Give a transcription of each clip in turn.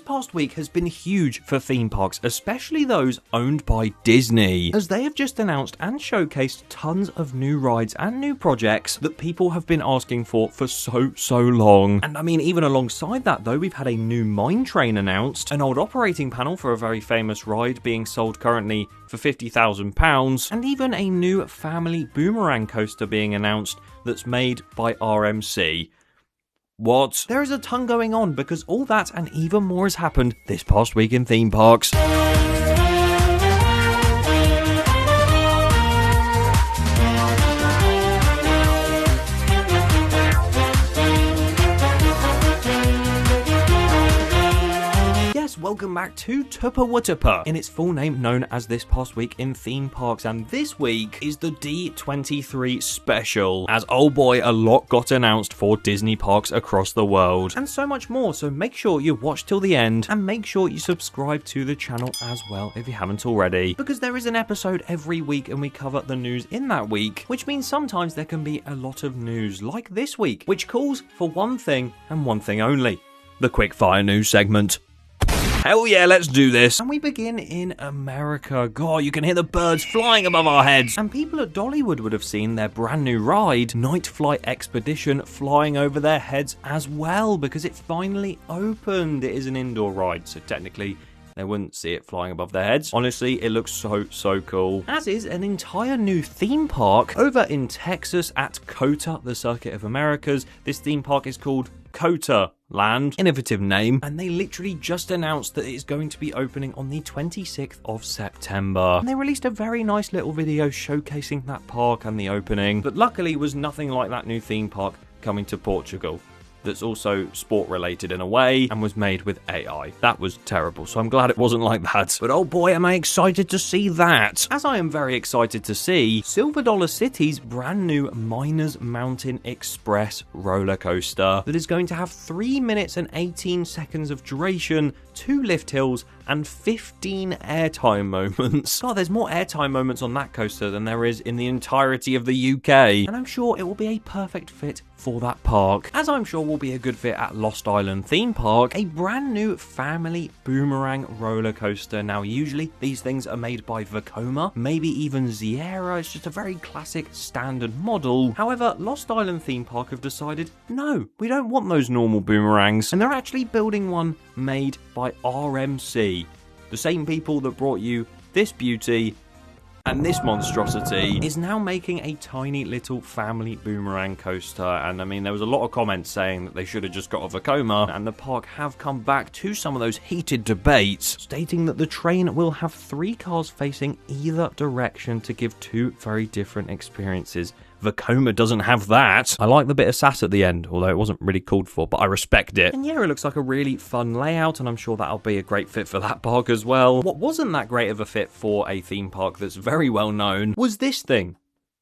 past week has been huge for theme parks, especially those owned by Disney, as they have just announced and showcased tons of new rides and new projects that people have been asking for so long. And I mean, even alongside that though, we've had a new mine train announced, an old operating panel for a very famous ride being sold currently for £50,000, and even a new family boomerang coaster being announced that's made by RMC. What? There is a ton going on because all that and even more has happened this past week in theme parks. Welcome back to Tupperwutupper, in its full name known as This Past Week in Theme Parks, and this week is the D23 special, as oh boy a lot got announced for Disney parks across the world, and so much more, so make sure you watch till the end, and make sure you subscribe to the channel as well if you haven't already, because there is an episode every week and we cover the news in that week, which means sometimes there can be a lot of news, like this week, which calls for one thing and one thing only: the quickfire news segment. Hell yeah, let's do this. And we begin in America. God, you can hear the birds flying above our heads. And people at Dollywood would have seen their brand new ride, Night Flight Expedition, flying over their heads as well, because it finally opened. It is an indoor ride, so technically they wouldn't see it flying above their heads. Honestly, it looks so cool. As is an entire new theme park over in Texas at COTA, the Circuit of Americas. This theme park is called COTALand, innovative name, and they literally just announced that it's going to be opening on the 26th of September. And they released a very nice little video showcasing that park and the opening, that luckily was nothing like that new theme park coming to Portugal, that's also sport related in a way and was made with AI. That was terrible, so I'm glad it wasn't like that. But oh boy, am I excited to see that. As I am very excited to see Silver Dollar City's brand new Miners Mountain Express roller coaster that is going to have 3 minutes and 18 seconds of duration, 2 lift hills, and 15 airtime moments. God, there's more airtime moments on that coaster than there is in the entirety of the UK. And I'm sure it will be a perfect fit for that park, as I'm sure will be a good fit at Lost Island theme park, a brand new family boomerang roller coaster. Now usually these things are made by Vekoma, maybe even Sierra. It's just a very classic standard model. However, Lost Island theme park have decided, no, we don't want those normal boomerangs, and they're actually building one made by RMC, the same people that brought you this beauty and this monstrosity, is now making a tiny little family boomerang coaster. And I mean, there was a lot of comments saying that they should have just got a Vekoma, and the park have come back to some of those heated debates, stating that the train will have 3 cars facing either direction to give 2 very different experiences. Vekoma doesn't have that. I like the bit of sass at the end, although it wasn't really called for, but I respect it. And yeah, it looks like a really fun layout, and I'm sure that'll be a great fit for that park as well. What wasn't that great of a fit for a theme park that's very well known was this thing.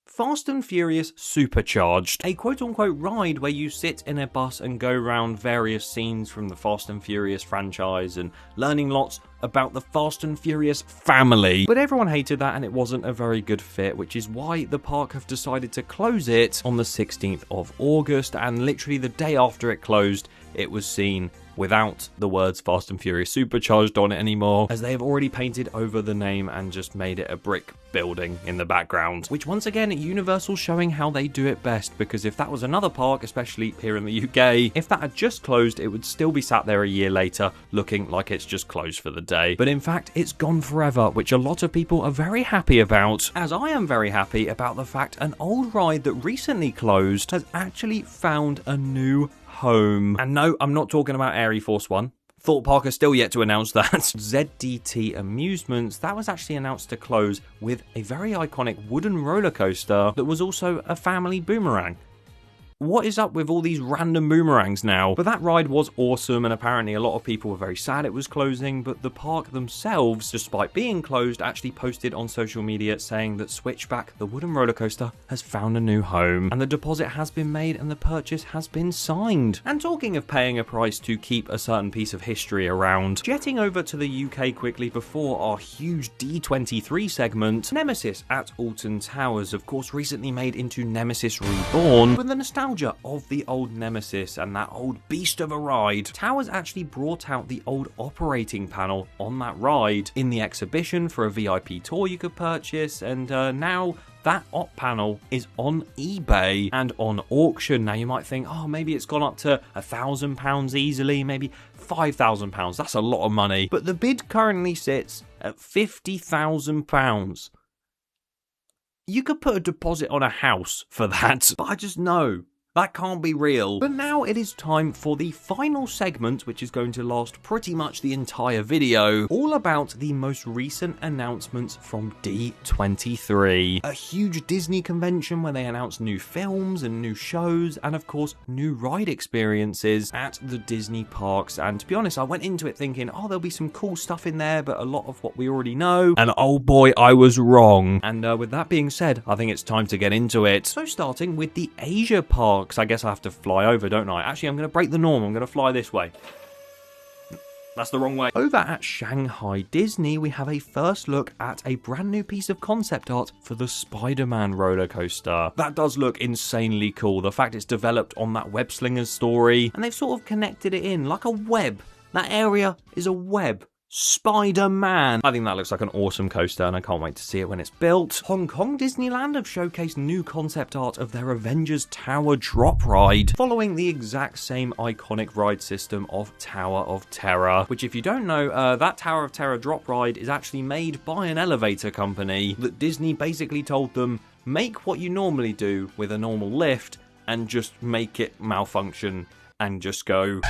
Fast and Furious Supercharged, a quote-unquote ride where you sit in a bus and go around various scenes from the Fast and Furious franchise and learning lots about the Fast and Furious family. But everyone hated that and it wasn't a very good fit, which is why the park have decided to close it on the 16th of August, and literally the day after it closed, it was seen without the words Fast and Furious Supercharged on it anymore, as they have already painted over the name and just made it a brick building in the background, which once again, Universal showing how they do it best, because if that was another park, especially here in the UK, if that had just closed, it would still be sat there a year later looking like it's just closed for the day. But in fact, it's gone forever, which a lot of people are very happy about, as I am very happy about the fact an old ride that recently closed has actually found a new home. And no, I'm not talking about Air Force One. Thought Park is still yet to announce that. ZDT Amusements, that was actually announced to close with a very iconic wooden roller coaster that was also a family boomerang. What is up with all these random boomerangs now? But that ride was awesome, and apparently a lot of people were very sad it was closing, but the park themselves, despite being closed, actually posted on social media saying that Switchback, the wooden roller coaster, has found a new home, and the deposit has been made and the purchase has been signed. And talking of paying a price to keep a certain piece of history around, jetting over to the UK quickly before our huge D23 segment, Nemesis at Alton Towers, of course recently made into Nemesis Reborn, with the nostalgia nostalgia of the old Nemesis and that old beast of a ride, Towers actually brought out the old operating panel on that ride in the exhibition for a VIP tour you could purchase, and now that op panel is on eBay and on auction. Now you might think, oh, maybe it's gone up to £1,000 easily, maybe £5,000. That's a lot of money. But the bid currently sits at £50,000. You could put a deposit on a house for that, but I just know that can't be real. But now it is time for the final segment, which is going to last pretty much the entire video, all about the most recent announcements from D23. A huge Disney convention where they announced new films and new shows, and of course, new ride experiences at the Disney parks. And to be honest, I went into it thinking, oh, there'll be some cool stuff in there, but a lot of what we already know. And oh boy, I was wrong. And with that being said, I think it's time to get into it. So starting with the Asia park. I guess I have to fly over, don't I? Actually, I'm going to break the norm. I'm going to fly this way. That's the wrong way. Over at Shanghai Disney, we have a first look at a brand new piece of concept art for the Spider-Man roller coaster. That does look insanely cool. The fact it's developed on that web slinger's story, and they've sort of connected it in like a web. That area is a web. Spider-Man. I think that looks like an awesome coaster, and I can't wait to see it when it's built. Hong Kong Disneyland have showcased new concept art of their Avengers Tower drop ride, following the exact same iconic ride system of Tower of Terror, which if you don't know, that Tower of Terror drop ride is actually made by an elevator company that Disney basically told them, make what you normally do with a normal lift and just make it malfunction and just go.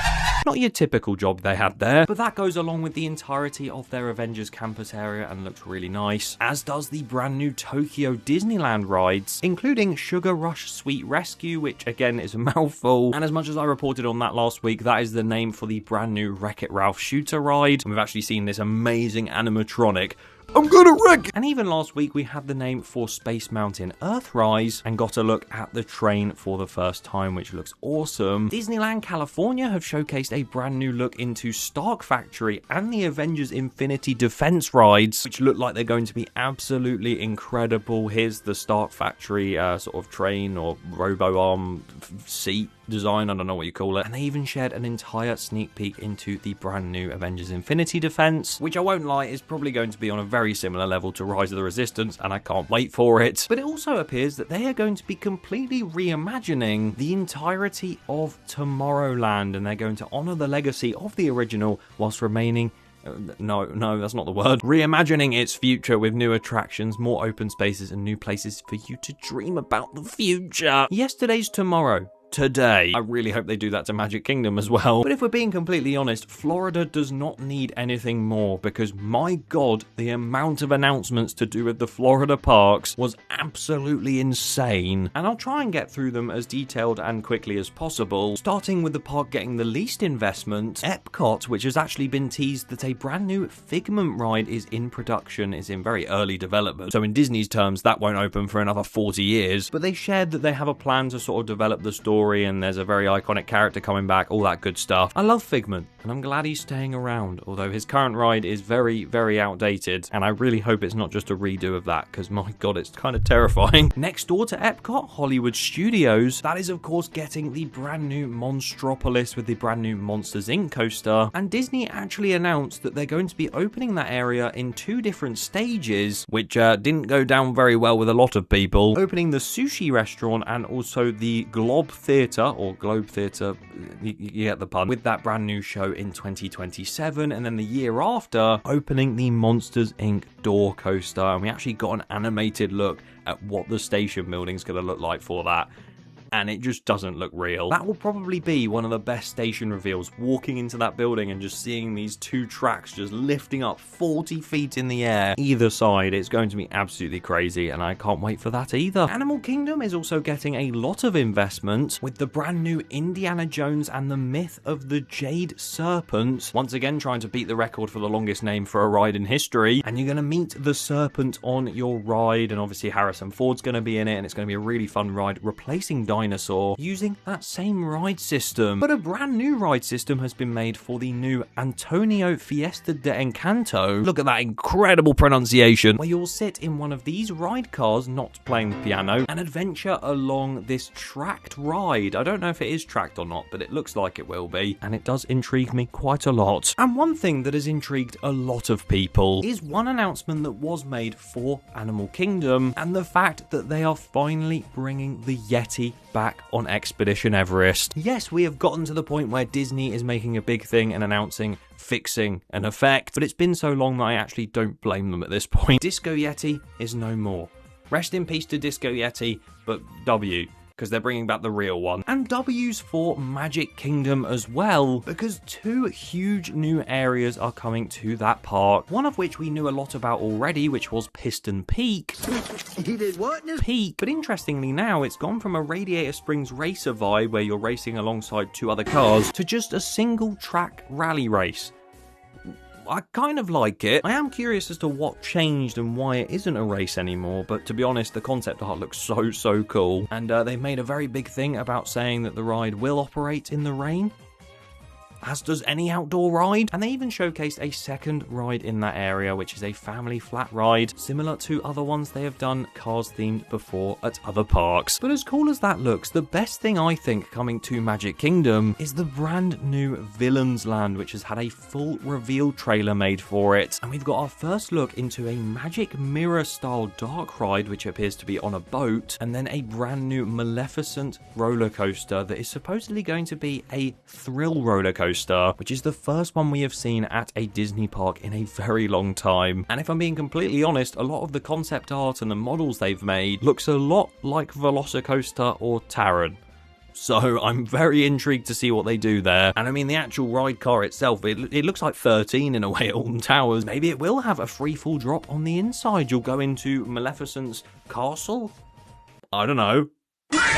Not your typical job they had there, but that goes along with the entirety of their Avengers campus area and looks really nice, as does the brand new Tokyo Disneyland rides, including Sugar Rush Sweet Rescue, which again is a mouthful, and as much as I reported on that last week, that is the name for the brand new Wreck-It Ralph shooter ride, and we've actually seen this amazing animatronic I'm gonna wreck it! And even last week we had the name for Space Mountain Earthrise and got a look at the train for the first time, which looks awesome. Disneyland California have showcased a brand new look into Stark Factory and the Avengers Infinity Defense rides, which look like they're going to be absolutely incredible. Here's the Stark Factory sort of train or robo-arm seat design, I don't know what you call it. And they even shared an entire sneak peek into the brand new Avengers Infinity Defense, which I won't lie is probably going to be on a very similar level to Rise of the Resistance, and I can't wait for it. But it also appears that they are going to be completely reimagining the entirety of Tomorrowland, and they're going to honor the legacy of the original whilst remaining no, that's not the word. Reimagining its future with new attractions, more open spaces, and new places for you to dream about the future. Yesterday's tomorrow. Today. I really hope they do that to Magic Kingdom as well. But if we're being completely honest, Florida does not need anything more, because my god, the amount of announcements to do with the Florida parks was absolutely insane. And I'll try and get through them as detailed and quickly as possible, starting with the park getting the least investment, Epcot, which has actually been teased that a brand new Figment ride is in production, is in very early development. So in Disney's terms, that won't open for another 40 years. But they shared that they have a plan to sort of develop the story, and there's a very iconic character coming back, all that good stuff. I love Figment, and I'm glad he's staying around, although his current ride is very, very outdated, and I really hope it's not just a redo of that, because my god, it's kind of terrifying. Next door to Epcot, Hollywood Studios, that is of course getting the brand new Monstropolis with the brand new Monsters Inc. coaster, and Disney actually announced that they're going to be opening that area in 2 different stages, which didn't go down very well with a lot of people, opening the sushi restaurant and also the Globe Theatre, or Globe Theatre, you get the pun, with that brand new show in 2027, and then the year after, opening the Monsters Inc. door coaster, and we actually got an animated look at what the station building's going to look like for that. And it just doesn't look real. That will probably be one of the best station reveals, walking into that building and just seeing these 2 tracks just lifting up 40 feet in the air either side. It's going to be absolutely crazy, and I can't wait for that either. Animal Kingdom is also getting a lot of investment with the brand new Indiana Jones and the Myth of the Jade Serpent, once again trying to beat the record for the longest name for a ride in history. And you're going to meet the serpent on your ride, and obviously Harrison Ford's going to be in it, and it's going to be a really fun ride, replacing dinosaur using that same ride system. But a brand new ride system has been made for the new Antonio Fiesta de Encanto. Look at that incredible pronunciation, where you'll sit in one of these ride cars, not playing the piano, and adventure along this tracked ride. I don't know if it is tracked or not, but it looks like it will be, and it does intrigue me quite a lot. And one thing that has intrigued a lot of people is one announcement that was made for Animal Kingdom, and the fact that they are finally bringing the Yeti back on Expedition Everest. Yes, we have gotten to the point where Disney is making a big thing and announcing fixing an effect, but it's been so long that I actually don't blame them at this point. Disco Yeti is no more. Rest in peace to Disco Yeti, but W, because they're bringing back the real one. And W's for Magic Kingdom as well, because 2 huge new areas are coming to that park, one of which we knew a lot about already, which was Piston Peak. Peak. But interestingly now, it's gone from a Radiator Springs racer vibe, where you're racing alongside 2 other cars, to just a single track rally race. I kind of like it. I am curious as to what changed and why it isn't a race anymore, but to be honest, the concept art looks so cool. And they've made a very big thing about saying that the ride will operate in the rain, as does any outdoor ride. And they even showcased a second ride in that area, which is a family flat ride, similar to other ones they have done Cars themed before at other parks. But as cool as that looks, the best thing I think coming to Magic Kingdom is the brand new Villains Land, which has had a full reveal trailer made for it. And we've got our first look into a Magic Mirror style dark ride, which appears to be on a boat, and then a brand new Maleficent roller coaster that is supposedly going to be a thrill roller coaster, which is the first one we have seen at a Disney park in a very long time. And if I'm being completely honest, a lot of the concept art and the models they've made looks a lot like Velocicoaster or Taron. So I'm very intrigued to see what they do there. And I mean, the actual ride car itself, it looks like 13 in a way at Alton Towers. Maybe it will have a free fall drop on the inside. You'll go into Maleficent's castle? I don't know.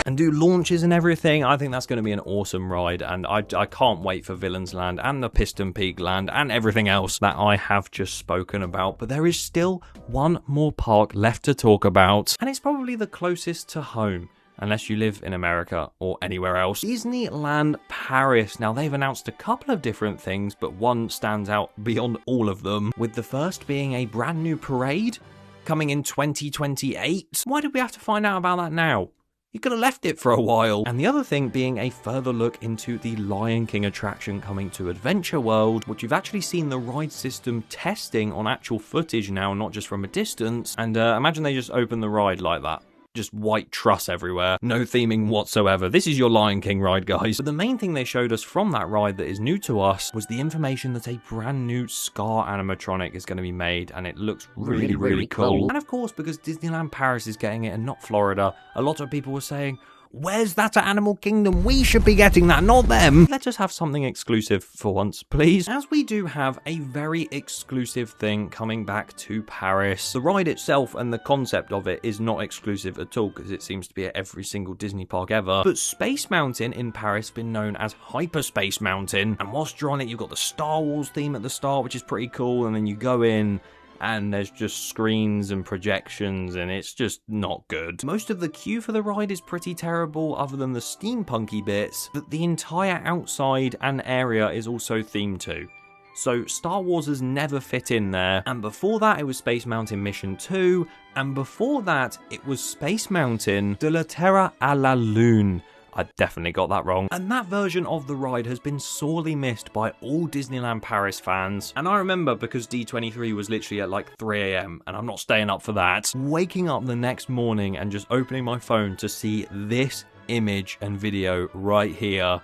And do launches and everything. I think that's going to be an awesome ride, and I can't wait for Villains Land and the Piston Peak Land and everything else that I have just spoken about. But there is still one more park left to talk about, and it's probably the closest to home, unless you live in America or anywhere else. Disneyland Paris. Now, they've announced a couple of different things, but one stands out beyond all of them, with the first being a brand new parade coming in 2028. Why did we have to find out about that now? You could have left it for a while. And the other thing being a further look into the Lion King attraction coming to Adventure World, which you've actually seen the ride system testing on actual footage now, not just from a distance. And imagine they just open the ride like that. Just white truss everywhere, no theming whatsoever. This is your Lion King ride, guys. But the main thing they showed us from that ride that is new to us was the information that a brand new Scar animatronic is going to be made, and it looks really cool. And of course, because Disneyland Paris is getting it and not Florida, a lot of people were saying, where's that at Animal Kingdom? We should be getting that, not them. Let's just have something exclusive for once, please. As we do have a very exclusive thing coming back to Paris. The ride itself and the concept of it is not exclusive at all, because it seems to be at every single Disney park ever. But Space Mountain in Paris has been known as Hyperspace Mountain. And whilst you're on it, you've got the Star Wars theme at the start, which is pretty cool. And then you go in, and there's just screens and projections, and it's just not good. Most of the queue for the ride is pretty terrible, other than the steampunky bits, but the entire outside and area is also themed too. So Star Wars has never fit in there, and before that it was Space Mountain Mission 2, and before that it was Space Mountain de la Terre à la Lune. I definitely got that wrong. And that version of the ride has been sorely missed by all Disneyland Paris fans. And I remember, because D23 was literally at like 3 AM, and I'm not staying up for that, waking up the next morning and just opening my phone to see this image and video right here.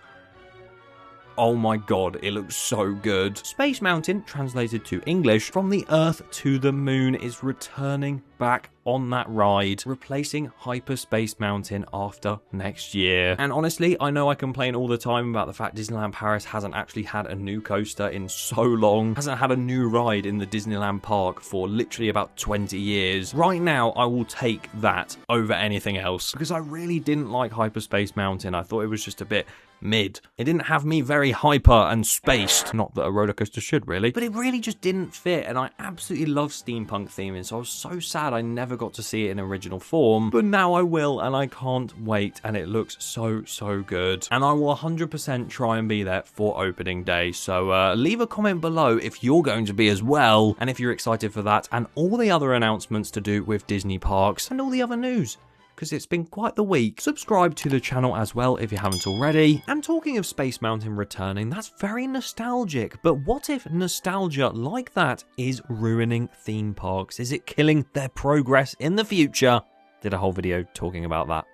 Oh my god, it looks so good. Space Mountain, translated to English, from the Earth to the Moon, is returning back on that ride, replacing Hyperspace Mountain after next year. And honestly, I know I complain all the time about the fact Disneyland Paris hasn't actually had a new coaster in so long, hasn't had a new ride in the Disneyland park for literally about 20 years. Right now, I will take that over anything else, because I really didn't like Hyperspace Mountain. I thought it was just a bit mid. It didn't have me very hyper and spaced. Not that a roller coaster should, really. But it really just didn't fit, and I absolutely love steampunk theming, so I was so sad I never got to see it in original form. But now I will, and I can't wait, and it looks so good. And I will 100% try and be there for opening day, so leave a comment below if you're going to be as well, and if you're excited for that, and all the other announcements to do with Disney parks, and all the other news, because it's been quite the week. Subscribe to the channel as well if you haven't already. And talking of Space Mountain returning, that's very nostalgic. But what if nostalgia like that is ruining theme parks? Is it killing their progress in the future? Did a whole video talking about that.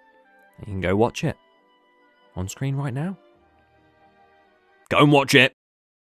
You can go watch it. On screen right now. Go and watch it.